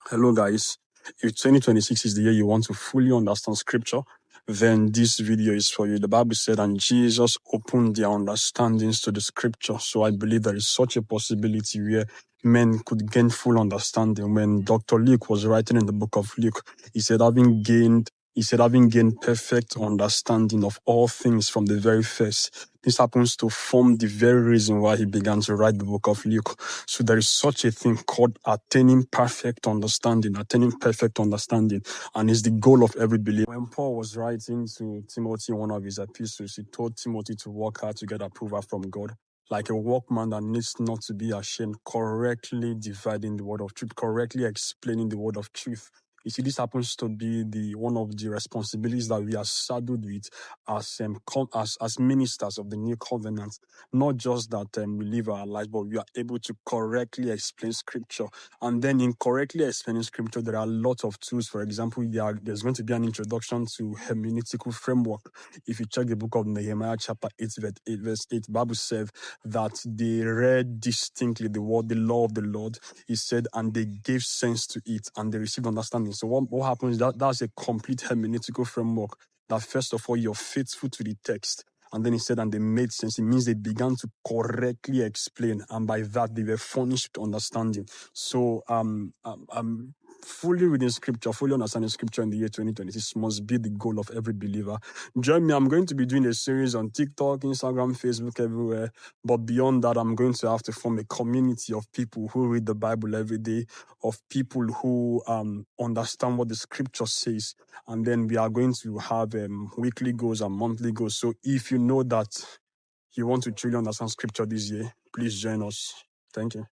Hello, guys. If 2026 is the year you want to fully understand scripture, then this video is for you. The Bible said, and Jesus opened their understandings to the scripture. So I believe there is such a possibility where men could gain full understanding. When Dr. Luke was writing in the book of Luke, he said, having gained perfect understanding of all things from the very first. This happens to form the very reason why he began to write the book of Luke. So there is such a thing called attaining perfect understanding, and it's the goal of every believer. When Paul was writing to Timothy in one of his epistles, he told Timothy to work hard to get approval from God, like a workman that needs not to be ashamed, correctly dividing the word of truth, correctly explaining the word of truth. You see, this happens to be one of the responsibilities that we are saddled with as ministers of the new covenant. Not just that we live our lives, but we are able to correctly explain scripture. And then in correctly explaining scripture, there are a lot of tools. For example, there's going to be an introduction to hermeneutical framework. If you check the book of Nehemiah chapter 8, verse 8, the Bible says that they read distinctly the law of the Lord. He said, and they gave sense to it, and they received understanding. So what happens, that's a complete hermeneutical framework, that first of all, you're faithful to the text. And then he said, and they made sense. It means they began to correctly explain, and by that they were furnished with understanding. So fully reading scripture, fully understanding scripture in the year 2026 must be the goal of every believer. Join me. I'm going to be doing a series on TikTok, Instagram, Facebook, everywhere. But beyond that, I'm going to have to form a community of people who read the Bible every day, of people who understand what the scripture says. And then we are going to have weekly goals and monthly goals. So if you know that you want to truly understand scripture this year, please join us. Thank you.